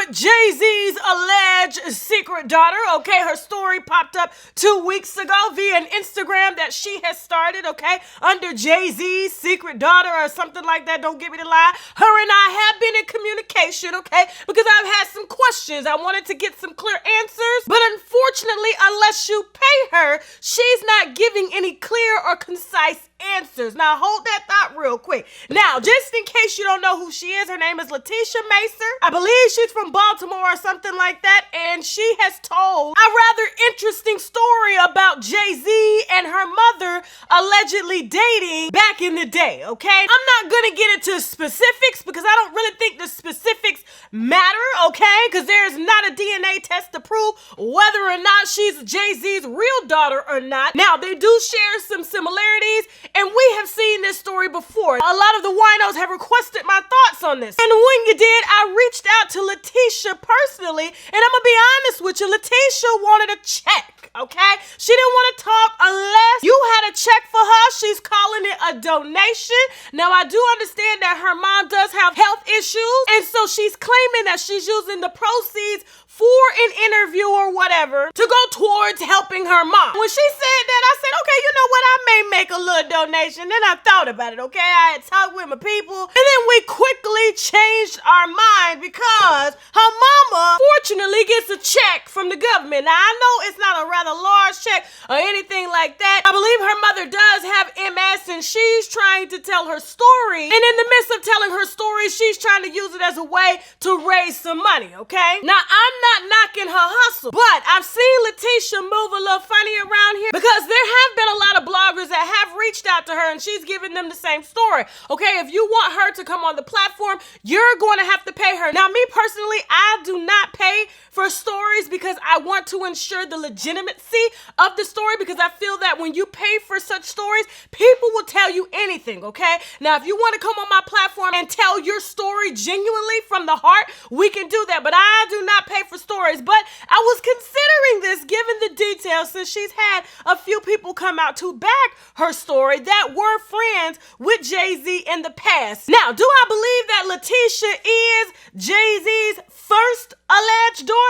with Jay-Z's alleged secret daughter, okay? Her story popped up 2 weeks ago via an Instagram that she has started, okay? Under Jay-Z's secret daughter or something like that, don't get me to lie. Her and I have been in communication, okay? Because I've had some questions. I wanted to get some clear answers, but unfortunately, unless you pay her, she's not giving any clear or concise answers. Now, hold that thought real quick. Now, just in case you don't know who she is, her name is Letitia Macer. I believe she's from Baltimore or something like that, and she has told a rather interesting story about Jay-Z and her mother allegedly dating back in the day, okay? I'm not gonna get into specifics because I don't really think the specifics matter, okay? Because there's not a DNA test to prove whether or not she's Jay-Z's real daughter or not. Now, they do share some similarities, and we have seen this story before. A lot of the winos have requested my thoughts on this. And when you did, I reached out to Letitia personally, and I'm gonna be honest with you, Letitia wanted a check, okay? She didn't want to talk unless you had a check for her. She's calling it a donation. Now, I do understand that her mom does have health issues, and so she's claiming that she's using the proceeds for an interview or whatever to go towards helping her mom. When she said that, I said, okay, you know what? I may make a little donation. Then I thought about it, okay? I had talked with my people, and then we quickly changed our mind because her mama fortunately gets a check from the government. Now, I know it's not a rather large check or anything like that. I believe her mother does have MS, and she's trying to tell her story. And in the midst of telling her story, she's trying to use it as a way to raise some money, okay? Now, I'm not knocking her hustle, but I've seen Letitia move a little funny around here because there have been a lot of bloggers that have reached out to her and she's giving them the same story. Okay, if you want her to come on the platform, you're going to have to pay her. Now, me personally, I do not pay for stories because I want to ensure the legitimacy of the story, because I feel that when you pay for such stories, people will tell you anything, okay? Now, if you want to come on my platform and tell your story genuinely from the heart, we can do that, but I do not pay for stories. But I was considering this given the details, since she's had a few people come out to back her story that were friends with Jay-Z in the past. Now, do I believe that Letitia is Jay-Z's first alleged daughter?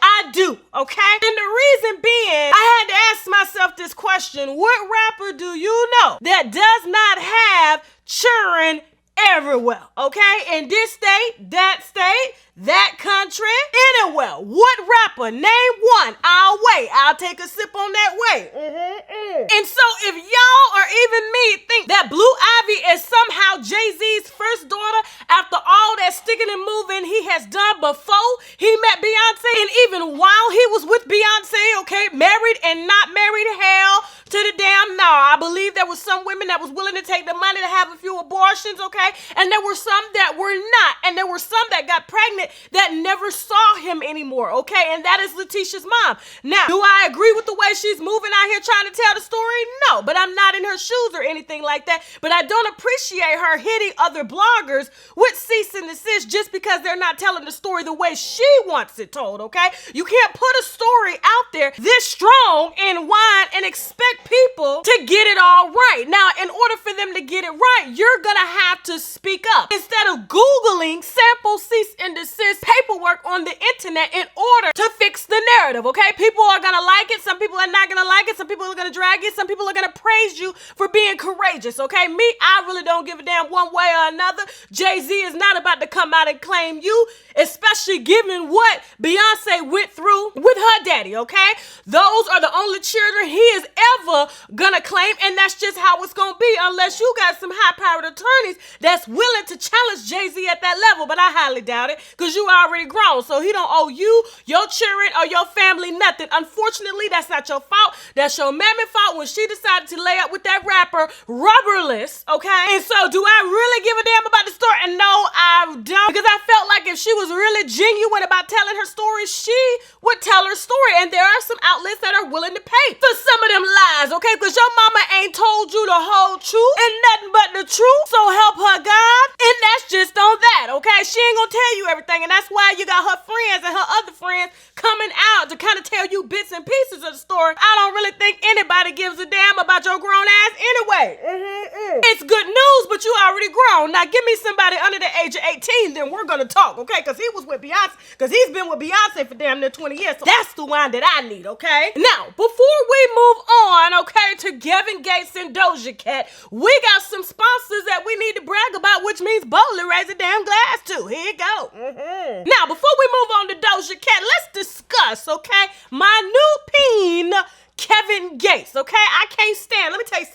I do, okay? And the reason being, I had to ask myself this question: what rapper do you know that does not have children everywhere, okay? In this state, that country, anywhere. What rapper? Name one. I'll wait. I'll take a sip on that wait. And so if y'all or even me think that Blue Ivy is somehow Jay-Z's first daughter after all that sticking and moving he has done before he met Beyonce, and even while he was with Beyonce, okay, married and not married, hell to the damn no. I believe there was some women that was willing to take the money to have a few abortions, okay? And there were some that were not. And there were some that got pregnant that never saw him anymore, okay? And that is Letitia's mom. Now, do I agree with the way she's moving out here trying to tell the story? No, but I'm not in her shoes or anything like that. But I don't appreciate her hitting other bloggers with cease and desist just because they're not telling the story the way she wants it told, okay? You can't put a story out there this strong and whine and expect people to get it all right. Now, in order for them to get it right, you're gonna have to speak up. Instead of Googling sample cease and desist paperwork on the internet in order to fix the narrative, okay? People are gonna like it, some people are not gonna like it, some people are gonna drag it, some people are gonna praise you for being courageous, okay? Me, I really don't give a damn one way or another. Jay-Z is not about to come out and claim you, especially given what Beyonce went through with her daddy, okay? Those are the only children he is ever gonna claim, and that's just how it's gonna be unless you got some high-powered attorneys that's willing to challenge Jay-Z at that level, but I highly doubt it because you already grown, so he don't owe you, your children, or your family nothing. Unfortunately, that's not your fault. That's your mammy fault when she decided to lay up with that rapper Rubberless, okay? And so do I really give a damn about the story? And no, I don't, because I felt like if she was really genuine about telling her story, she would tell her story, and there are some outlets that are willing to pay for some of them lies lies, okay? Because your mama ain't told you the whole truth and nothing but the truth. So help her God. And that's just on that, okay? She ain't gonna tell you everything. And that's why you got her friends and her other friends coming out to kind of tell you bits and pieces of the story. I don't really think anybody gives a damn about your grown ass anyway. It's good news, but you already grown. Now give me somebody under the age of 18, then we're gonna talk, okay? Because he was with Beyonce, because he's been with Beyonce for damn near 20 years. So that's the one that I need, okay? Now, before we move on, okay, to Kevin Gates and Doja Cat, we got some sponsors that we need to brag about, which means boldly raise a damn glass to. Here you go. Now, before we move on to Doja Cat, let's discuss, okay, my new peen, Kevin Gates, okay? I can't stand. Let me tell you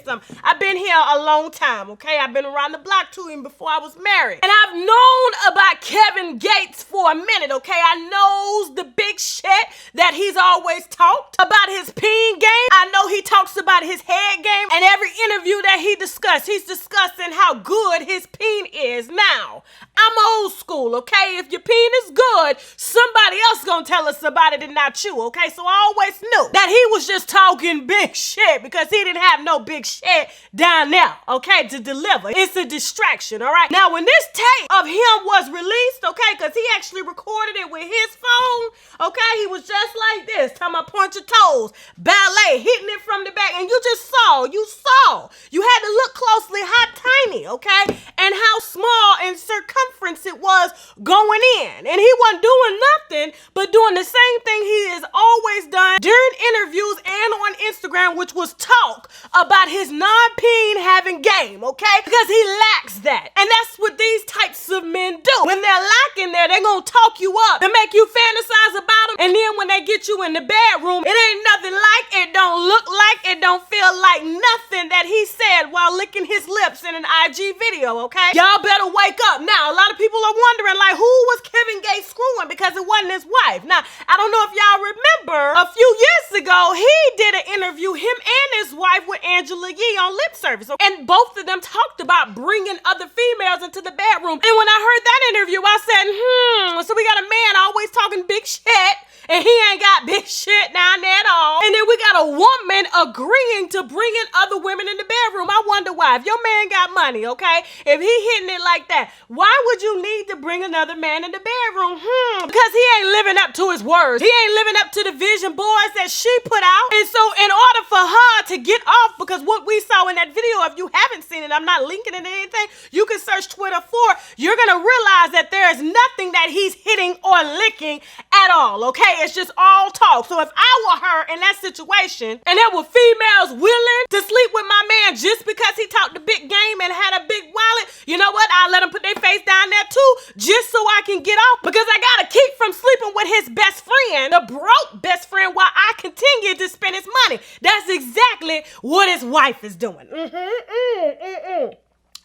something. I've been here a long time, okay? I've been around the block to him before I was married. And I've known about Kevin Gates for a minute, okay? I knows the big shit that he's always talked about, his peen game. I know he talks about his head game, and every interview that he discussed, he's discussing how good his peen is. Now, I'm old school, okay? If your peen is good, somebody else gonna tell us about it and not you, okay? So I always knew that he was just talking big shit because he didn't have no big shit down there, okay, to deliver. It's a distraction, all right? Now, when this tape of him was released, okay, because he actually recorded it with his phone, okay, he was just like this, talking about point your toes, ballet, hitting it from the back, and you saw, you had to look closely how tiny, okay, and how small in circumference it was going in, and he wasn't doing nothing but doing the same thing he has always done during interviews and on Instagram, which was talk about his non-peen having game, okay? Because he lacks that. And that's what these types of men do. When they're lacking there, they're gonna talk you up and make you fantasize about them. And then when they get you in the bedroom, it ain't nothing like, it don't look like, it don't feel like nothing that he said while licking his lips in an IG video, okay? Y'all better wake up. Now, a lot of people are wondering, like, who was Kevin Gates screwing? Because it wasn't his wife. Now, I don't know if y'all remember, a few years ago, he did an interview, him and his wife, with Angela Yee on Lip Service. And both of them talked about bringing other females into the bedroom. And when I heard that interview, I said, so we got a man always talking big shit, and he ain't got big shit down there at all. And then we got a woman agreeing to bring in other women in the bedroom. I wonder why. If your man got money, okay, if he hitting it like that, why would you need to bring another man in the bedroom? Because he ain't living up to his words. He ain't living up to the vision boards that she put out. And so in order for her to get off, because what we saw in that video, if you haven't seen it, I'm not linking it to anything, you can search Twitter for, you're going to realize that there is nothing that he's hitting or licking at all, okay? It's just all talk. So if I were her in that situation and there were females willing to sleep with my man just because he talked the big game and had a big wallet, you know what? I'll let them put their face down there too, just so I can get off, because I got to keep from sleeping with his best friend, the broke best friend, while I continue to spend his money. That's exactly what his wife is doing.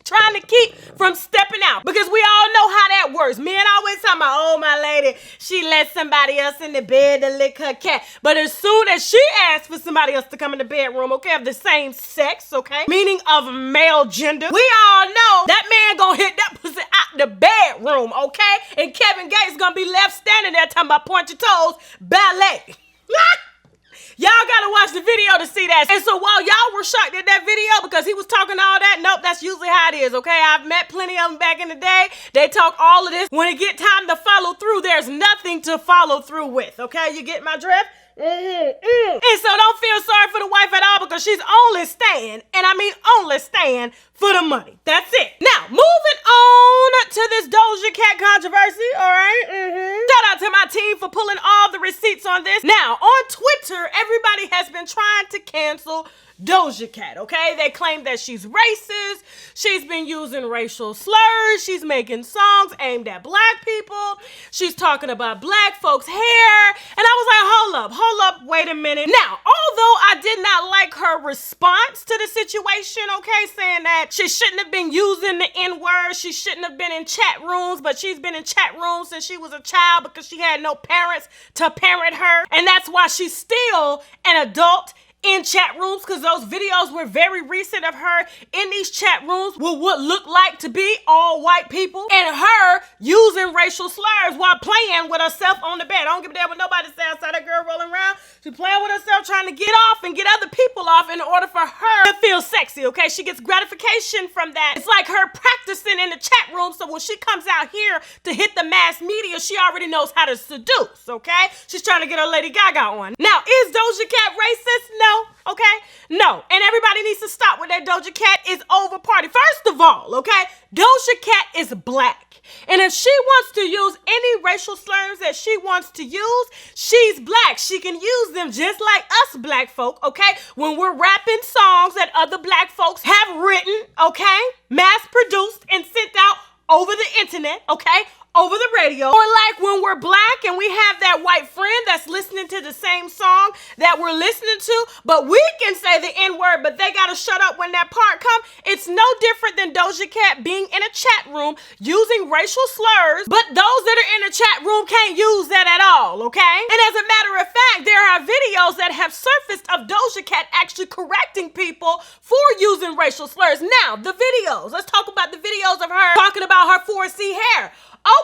Trying to keep from stepping out, because we all know how that works. Men always talking about, oh, my lady, she let somebody else in the bed to lick her cat. But as soon as she asks for somebody else to come in the bedroom, okay, of the same sex, okay, meaning of male gender, we all know that man gonna hit that pussy out the bedroom, okay? And Kevin Gates gonna be left standing there talking about point your toes, ballet. Y'all gotta watch the video to see that. And so while y'all were shocked at that video because he was talking all that, nope, that's usually how it is, okay? I've met plenty of them back in the day. They talk all of this. When it get time to follow through, there's nothing to follow through with, okay? You get my drift? And so don't feel sorry for the wife at all, because she's only staying, and I mean only staying, for the money. That's it. Now, moving on to this Doja Cat controversy, all right? Shout out to my team for pulling all the receipts on this. Now, on Twitter, everybody has been trying to cancel Doja Cat, okay? They claim that she's racist. She's been using racial slurs. She's making songs aimed at black people. She's talking about black folks' hair. And I was like, hold up, wait a minute. Now, although I did not like her response to the situation, okay, saying that she shouldn't have been using the N-word, she shouldn't have been in chat rooms, but she's been in chat rooms since she was a child because she had no parents to parent her. And that's why she's still an adult in chat rooms, because those videos were very recent of her in these chat rooms with what looked like to be all white people and her using racial slurs while playing with herself on the bed. I don't give a damn what nobody say outside. That girl rolling around. She's playing with herself, trying to get off and get other people off in order for her to feel sexy, okay? She gets gratification from that. It's like her practicing in the chat room, so when she comes out here to hit the mass media, she already knows how to seduce, okay? She's trying to get her Lady Gaga on. Now, is Doja Cat racist? No, okay? No. And everybody needs to stop with that Doja Cat is over party. First of all, okay, Doja Cat is black. And if she wants to use any racial slurs that she wants to use, she's black. She can use them just like us black folk, okay? When we're rapping songs that other black folks have written, okay? Mass produced and sent out over the internet, okay? Over the radio. Or like when we're black and we have that white friend that's listening to the same song that we're listening to, but we can say the N-word, but they gotta shut up when that part comes. It's no different than Doja Cat being in a chat room using racial slurs, but those that are in the chat room can't use that at all, okay? And as a matter of fact, there are videos that have surfaced of Doja Cat actually correcting people for using racial slurs. Now, the videos. Let's talk about the videos of her talking about her 4C hair.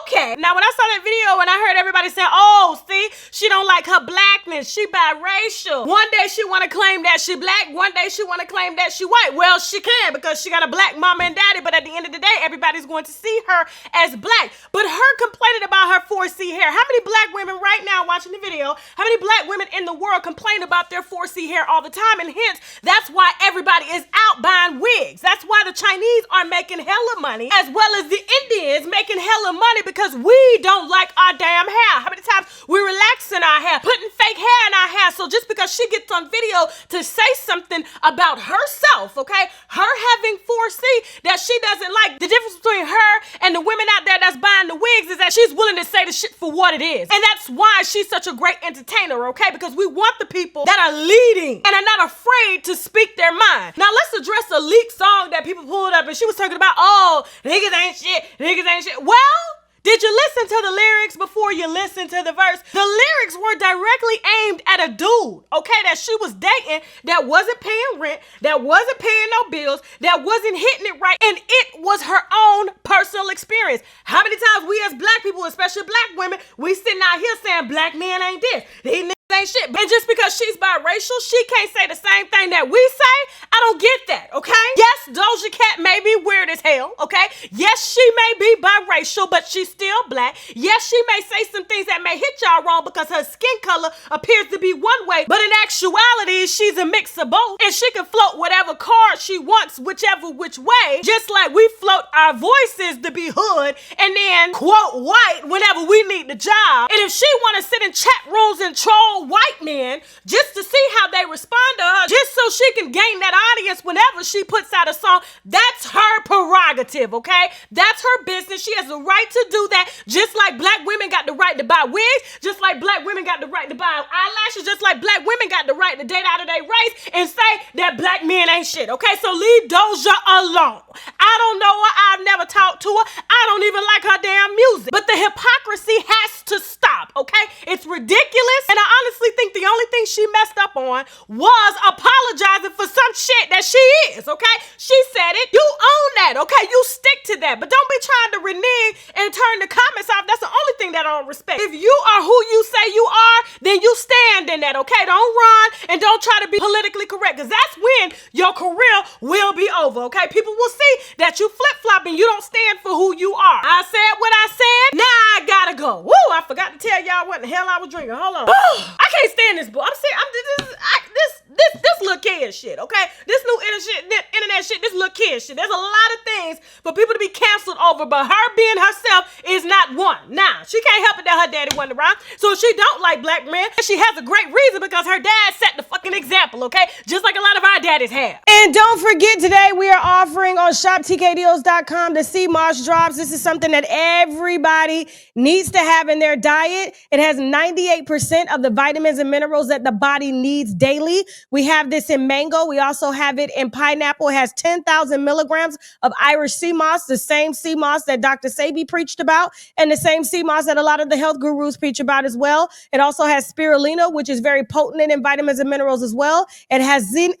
Okay, now when I saw that video and I heard everybody say, oh, see, she don't like her blackness, she biracial. One day she want to claim that she black, one day she want to claim that she white. Well, she can because she got a black mama and daddy, but at the end of the day, everybody's going to see her as black. But her complaining about her 4C hair, how many black women right now watching the video, how many black women in the world complain about their 4C hair all the time? And hence, that's why everybody is out buying wigs. That's why the Chinese are making hella money, as well as the Indians making hella money, because we don't like our damn hair. How many times we relaxing our hair, putting fake hair in our hair? So just because she gets on video to say something about herself, okay, her having 4C that she doesn't like, the difference between her and the women out there that's buying the wigs is that she's willing to say the shit for what it is. And that's why she's such a great entertainer, okay, because we want the people that are leading and are not afraid to speak their mind. Now let's address a leaked song that people pulled up and she was talking about, oh, niggas ain't shit, niggas ain't shit. Well, did you listen to the lyrics before you listen to the verse? The lyrics were directly aimed at a dude, okay, that she was dating, that wasn't paying rent, that wasn't paying no bills, that wasn't hitting it right, and it was her own personal experience. How many times we as black people, especially black women, we sitting out here saying black men ain't this, these niggas ain't shit. And just because she's biracial, she can't say the same thing that we say. I don't get that, okay? Yes, Doja Cat may be weird as hell, okay? Yes, she may be biracial, but she's still black. Yes, she may say some things that may hit y'all wrong because her skin color appears to be one way, but in actuality, she's a mix of both, and she can float whatever card she wants, whichever which way, just like we float our voices to be hood and then quote white whenever we need the job. And if she want to sit in chat rooms and troll white men just to see how they respond to her, just so she can gain that audience whenever she puts out a song, that's her prerogative, okay? That's her business. She has the right to do that, just like black women got the right to buy wigs, just like black women got the right to buy eyelashes, just like black women got the right to date out of their race and say that black men ain't shit, okay? So leave Doja alone. I don't know her. I've never talked to her. I don't even like her damn music. But the hypocrisy has to stop, okay? It's ridiculous, and I honestly think the only thing she messed up on was apologizing for some shit that she is, okay? She said it. You own that, okay? You stick to that. But don't be trying to renege and turn the comments off. That's the only thing that I don't respect. If you are who you say you are, then you stand in that, okay? Don't run and don't try to be politically correct, because that's when your career will be over, okay? People will see that you flip-flopping. You don't stand for who you are. I said what I said. Now I gotta go. Woo! I forgot to tell y'all what the hell I was drinking. Hold on. I can't stand this book. I'm saying this little kid shit, okay? This new internet shit, this little kid shit. There's a lot of things for people to be canceled over, but her being herself is not one. Now, she can't help it that her daddy wasn't around. So if she don't like black men, she has a great reason, because her dad set the fucking example, okay? Just like a lot of our daddies have. And don't forget, today we are offering on shoptkdals.com the sea moss drops. This is something that everybody needs to have in their diet. It has 98% of the vitamins and minerals that the body needs daily, We have this in mango. We also have it in pineapple. It has 10,000 milligrams of Irish sea moss, the same sea moss that Dr. Sebi preached about, and the same sea moss that a lot of the health gurus preach about as well. It also has spirulina, which is very potent in vitamins and minerals as well. It has zinc,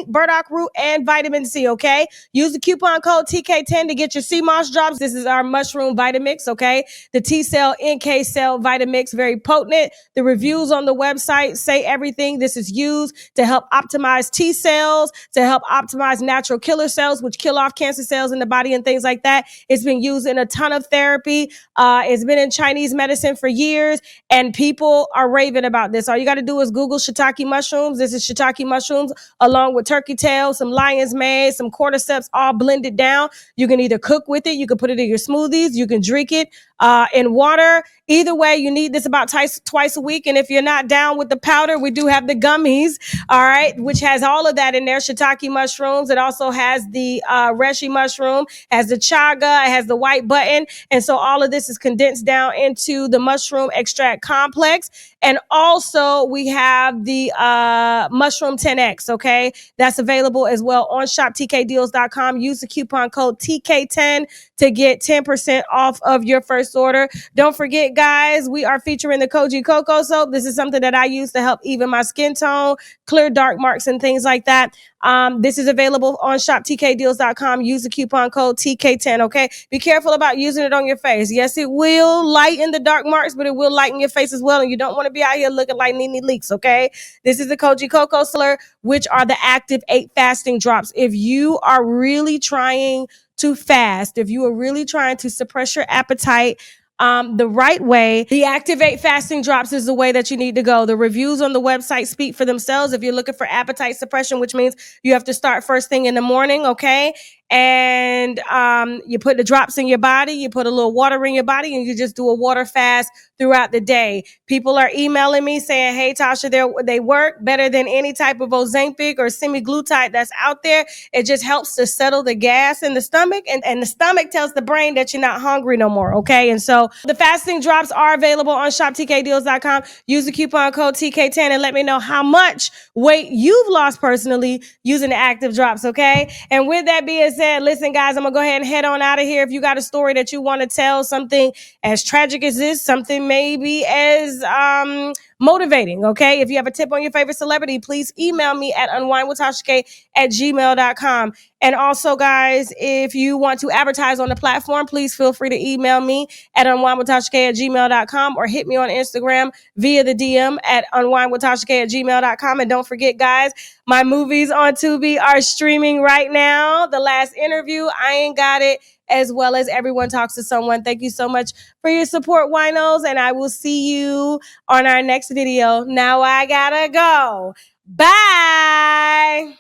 burdock root, and vitamin C, okay? Use the coupon code TK10 to get your sea moss drops. This is our mushroom Vitamix, okay? The T cell, NK cell Vitamix, very potent. The reviews on the website say everything. This is used to help optimize T cells, to help optimize natural killer cells, which kill off cancer cells in the body and things like that. It's been used in a ton of therapy. It's been in Chinese medicine for years, and people are raving about this. All you got to do is Google shiitake mushrooms. This is shiitake mushrooms along with turkey tail, some lion's mane, some cordyceps, all blended down. You can either cook with it, you can put it in your smoothies, you can drink it in water. Either way, you need this about twice a week. And if you're not down with the powder, we do have the gummies, all right, which has all of that in there. Shiitake mushrooms. It also has the reishi mushroom, has the chaga, it has the white button. And so all of this is condensed down into the mushroom extract complex. And also we have the mushroom 10X, okay? That's available as well on shoptkdeals.com. Use the coupon code TK10 to get 10% off of your first order. Don't forget, guys, we are featuring the Koji Cocoa Soap. This is something that I use to help even my skin tone, clear dark marks and things like that. This is available on shoptkdeals.com. Use the coupon code TK10, okay? Be careful about using it on your face. Yes, it will lighten the dark marks, but it will lighten your face as well, and you don't want to be out here looking like Nene Leaks, okay? This is the Koji Cocoa Slur, which are the active 8 fasting drops. If you are really trying to fast, if you are really trying to suppress your appetite, the right way, the Activate Fasting Drops is the way that you need to go. The reviews on the website speak for themselves. If you're looking for appetite suppression, which means you have to start first thing in the morning, okay? And you put the drops in your body, you put a little water in your body, and you just do a water fast throughout the day. People are emailing me saying, hey, Tasha, they work better than any type of Ozempic or semaglutide that's out there. It just helps to settle the gas in the stomach, and the stomach tells the brain that you're not hungry no more, okay? And so the fasting drops are available on shoptkdeals.com. Use the coupon code TK10 and let me know how much weight you've lost personally using the active drops, okay? And with that being said, listen, guys, I'm gonna go ahead and head on out of here. If you got a story that you want to tell, something as tragic as this, something maybe as motivating, okay? If you have a tip on your favorite celebrity, please email me at unwindwithtasha@gmail.com. And also, guys, if you want to advertise on the platform, please feel free to email me at unwindwithtasha@gmail.com or hit me on Instagram via the DM at unwindwithtasha@gmail.com. And don't forget, guys, my movies on Tubi are streaming right now. The Last Interview, I Ain't Got It, as well as Everyone Talks to Someone. Thank you so much for your support, winos, and I will see you on our next video. Now I gotta go. Bye.